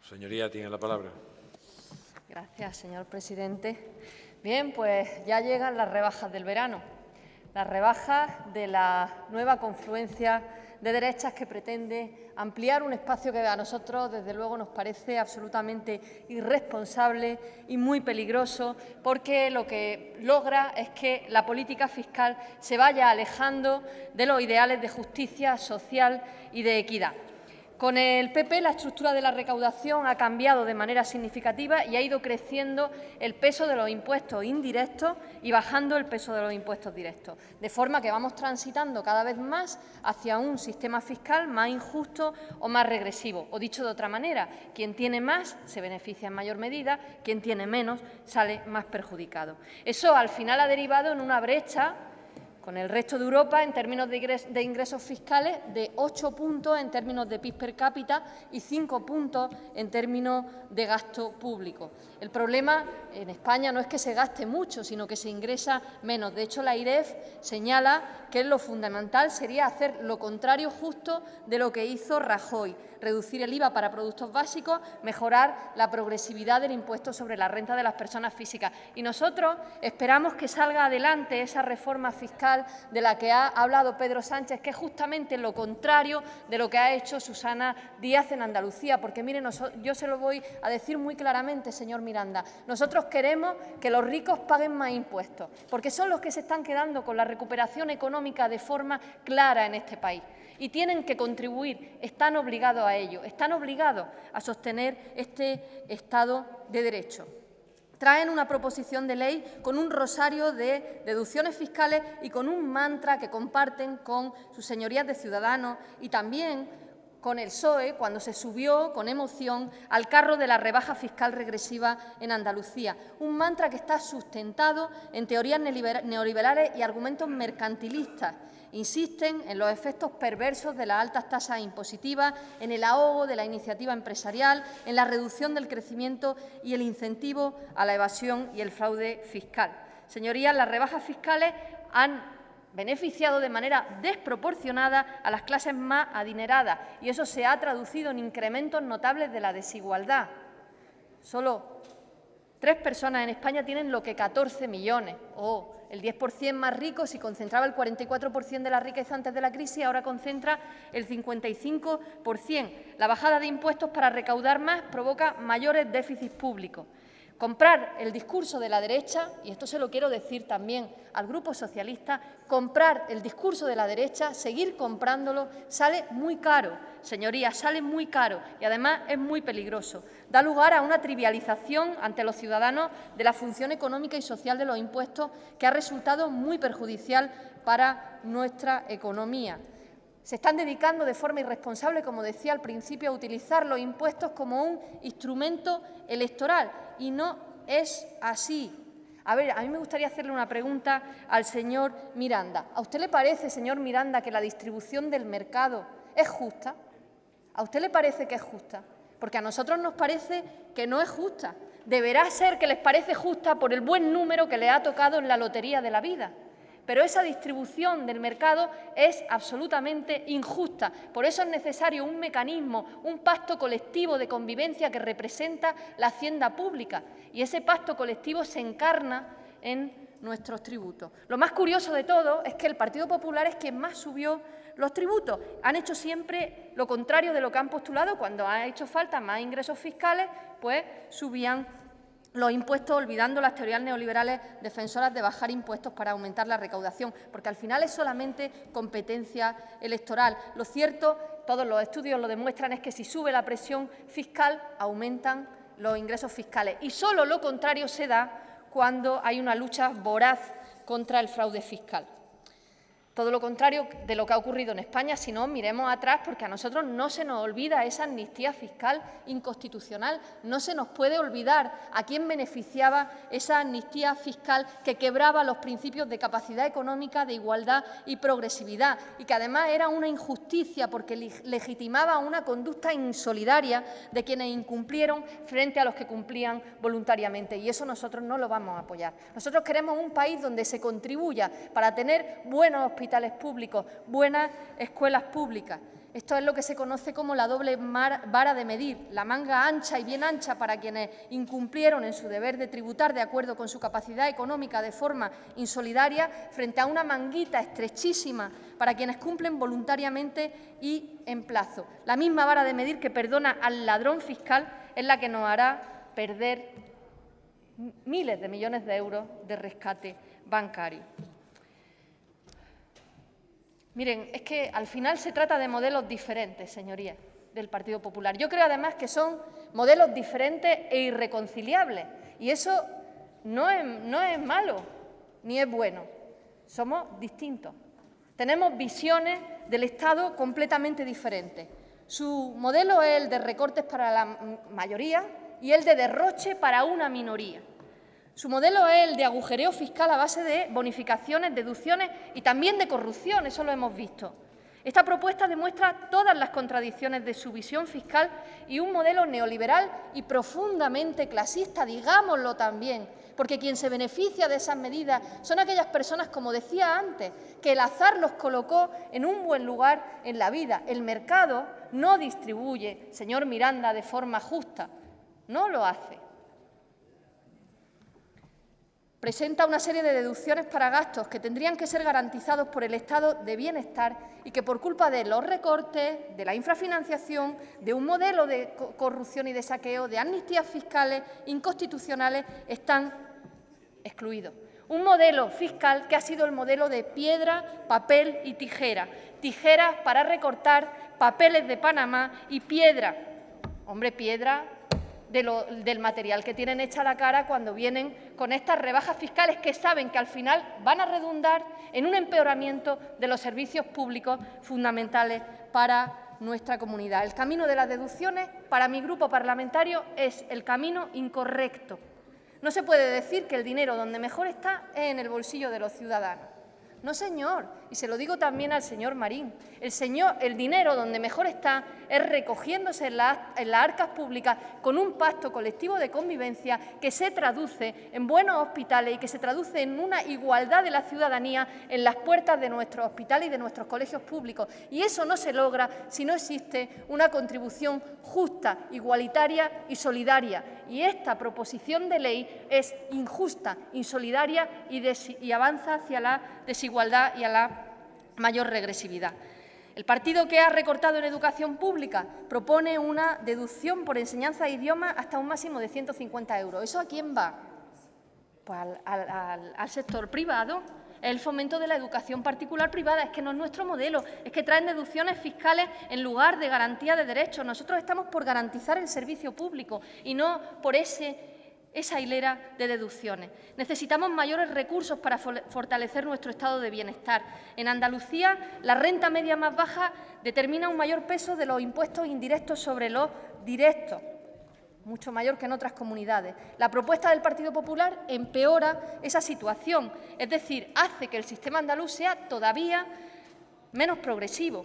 Señoría, tiene la palabra. Gracias, señor presidente. Bien, pues ya llegan las rebajas del verano, las rebajas de la nueva confluencia de derechas que pretende ampliar un espacio que a nosotros, desde luego, nos parece absolutamente irresponsable y muy peligroso, porque lo que logra es que la política fiscal se vaya alejando de los ideales de justicia social y de equidad. Con el PP la estructura de la recaudación ha cambiado de manera significativa y ha ido creciendo el peso de los impuestos indirectos y bajando el peso de los impuestos directos, de forma que vamos transitando cada vez más hacia un sistema fiscal más injusto o más regresivo. O dicho de otra manera, quien tiene más se beneficia en mayor medida, quien tiene menos sale más perjudicado. Eso al final ha derivado en una brecha con el resto de Europa en términos de ingresos fiscales de 8 puntos en términos de PIB per cápita y 5 puntos en términos de gasto público. El problema en España no es que se gaste mucho, sino que se ingresa menos. De hecho, la IREF señala que lo fundamental sería hacer lo contrario justo de lo que hizo Rajoy: reducir el IVA para productos básicos, mejorar la progresividad del impuesto sobre la renta de las personas físicas. Y nosotros esperamos que salga adelante esa reforma fiscal de la que ha hablado Pedro Sánchez, que es justamente lo contrario de lo que ha hecho Susana Díaz en Andalucía. Porque, miren, yo se lo voy a decir muy claramente, señor Miranda, nosotros queremos que los ricos paguen más impuestos, porque son los que se están quedando con la recuperación económica de forma clara en este país. Y tienen que contribuir, están obligados a ello, están obligados a sostener este Estado de Derecho. Traen una proposición de ley con un rosario de deducciones fiscales y con un mantra que comparten con sus señorías de Ciudadanos y también con el PSOE cuando se subió con emoción al carro de la rebaja fiscal regresiva en Andalucía. Un mantra que está sustentado en teorías neoliberales y argumentos mercantilistas. Insisten en los efectos perversos de las altas tasas impositivas, en el ahogo de la iniciativa empresarial, en la reducción del crecimiento y el incentivo a la evasión y el fraude fiscal. Señorías, las rebajas fiscales han beneficiado de manera desproporcionada a las clases más adineradas y eso se ha traducido en incrementos notables de la desigualdad. Solo 3 personas en España tienen lo que 14 millones, o el 10% más rico, si concentraba el 44% de la riqueza antes de la crisis, ahora concentra el 55%. La bajada de impuestos para recaudar más provoca mayores déficits públicos. Comprar el discurso de la derecha, y esto se lo quiero decir también al Grupo Socialista, comprar el discurso de la derecha, seguir comprándolo, sale muy caro, señorías, sale muy caro y además es muy peligroso. Da lugar a una trivialización ante los ciudadanos de la función económica y social de los impuestos que ha resultado muy perjudicial para nuestra economía. Se están dedicando de forma irresponsable, como decía al principio, a utilizar los impuestos como un instrumento electoral y no es así. A ver, a mí me gustaría hacerle una pregunta al señor Miranda. ¿A usted le parece, señor Miranda, que la distribución del mercado es justa? ¿A usted le parece que es justa? Porque a nosotros nos parece que no es justa. Deberá ser que les parece justa por el buen número que le ha tocado en la lotería de la vida. Pero esa distribución del mercado es absolutamente injusta. Por eso es necesario un mecanismo, un pacto colectivo de convivencia que representa la hacienda pública. Y ese pacto colectivo se encarna en nuestros tributos. Lo más curioso de todo es que el Partido Popular es quien más subió los tributos. Han hecho siempre lo contrario de lo que han postulado. Cuando ha hecho falta más ingresos fiscales, pues subían los impuestos, olvidando las teorías neoliberales defensoras de bajar impuestos para aumentar la recaudación, porque al final es solamente competencia electoral. Lo cierto, todos los estudios lo demuestran, es que si sube la presión fiscal, aumentan los ingresos fiscales. Y solo lo contrario se da cuando hay una lucha voraz contra el fraude fiscal. Todo lo contrario de lo que ha ocurrido en España, si no, miremos atrás, porque a nosotros no se nos olvida esa amnistía fiscal inconstitucional, no se nos puede olvidar a quién beneficiaba esa amnistía fiscal que quebraba los principios de capacidad económica, de igualdad y progresividad, y que además era una injusticia porque legitimaba una conducta insolidaria de quienes incumplieron frente a los que cumplían voluntariamente, y eso nosotros no lo vamos a apoyar. Nosotros queremos un país donde se contribuya para tener buenos hospitales públicos, buenas escuelas públicas. Esto es lo que se conoce como la doble vara de medir, la manga ancha y bien ancha para quienes incumplieron en su deber de tributar de acuerdo con su capacidad económica de forma insolidaria, frente a una manguita estrechísima para quienes cumplen voluntariamente y en plazo. La misma vara de medir que perdona al ladrón fiscal es la que nos hará perder miles de millones de euros de rescate bancario. Miren, es que al final se trata de modelos diferentes, señorías, del Partido Popular. Yo creo, además, que son modelos diferentes e irreconciliables. Y eso no es malo ni es bueno. Somos distintos. Tenemos visiones del Estado completamente diferentes. Su modelo es el de recortes para la mayoría y el de derroche para una minoría. Su modelo es el de agujereo fiscal a base de bonificaciones, deducciones y también de corrupción, eso lo hemos visto. Esta propuesta demuestra todas las contradicciones de su visión fiscal y un modelo neoliberal y profundamente clasista, digámoslo también, porque quien se beneficia de esas medidas son aquellas personas, como decía antes, que el azar los colocó en un buen lugar en la vida. El mercado no distribuye, señor Miranda, de forma justa, no lo hace. Presenta una serie de deducciones para gastos que tendrían que ser garantizados por el Estado de bienestar y que, por culpa de los recortes, de la infrafinanciación, de un modelo de corrupción y de saqueo, de amnistías fiscales inconstitucionales, están excluidos. Un modelo fiscal que ha sido el modelo de piedra, papel y tijera. Tijeras para recortar, papeles de Panamá y piedra. Hombre, piedra del material que tienen hecha la cara cuando vienen con estas rebajas fiscales que saben que al final van a redundar en un empeoramiento de los servicios públicos fundamentales para nuestra comunidad. El camino de las deducciones, para mi grupo parlamentario, es el camino incorrecto. No se puede decir que el dinero donde mejor está es en el bolsillo de los ciudadanos. No, señor, y se lo digo también al señor Marín. El dinero donde mejor está es recogiéndose en las arcas públicas con un pacto colectivo de convivencia que se traduce en buenos hospitales y que se traduce en una igualdad de la ciudadanía en las puertas de nuestros hospitales y de nuestros colegios públicos. Y eso no se logra si no existe una contribución justa, igualitaria y solidaria. Y esta proposición de ley es injusta, insolidaria y avanza hacia la desigualdad y a la mayor regresividad. El partido que ha recortado en educación pública propone una deducción por enseñanza de idiomas hasta un máximo de 150 euros. ¿Eso a quién va? Pues al sector privado. El fomento de la educación particular privada. Es que no es nuestro modelo, es que traen deducciones fiscales en lugar de garantía de derechos. Nosotros estamos por garantizar el servicio público y no por esa hilera de deducciones. Necesitamos mayores recursos para fortalecer nuestro estado de bienestar. En Andalucía, la renta media más baja determina un mayor peso de los impuestos indirectos sobre los directos, mucho mayor que en otras comunidades. La propuesta del Partido Popular empeora esa situación, es decir, hace que el sistema andaluz sea todavía menos progresivo.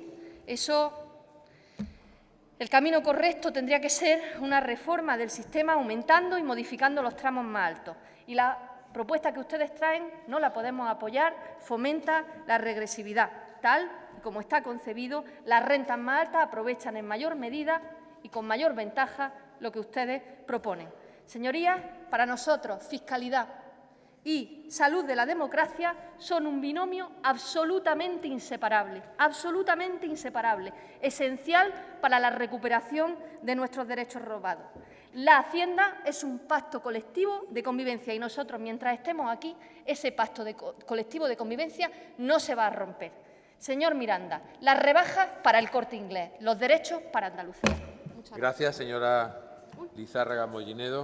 El camino correcto tendría que ser una reforma del sistema aumentando y modificando los tramos más altos. Y la propuesta que ustedes traen no la podemos apoyar, fomenta la regresividad. Tal y como está concebido, las rentas más altas aprovechan en mayor medida y con mayor ventaja lo que ustedes proponen. Señorías, para nosotros, fiscalidad y salud de la democracia son un binomio absolutamente inseparable, esencial para la recuperación de nuestros derechos robados. La Hacienda es un pacto colectivo de convivencia y nosotros, mientras estemos aquí, ese pacto colectivo de convivencia no se va a romper. Señor Miranda, las rebajas para el Corte Inglés, los derechos para Andalucía. Gracias, señora Lizárraga Mollinedo.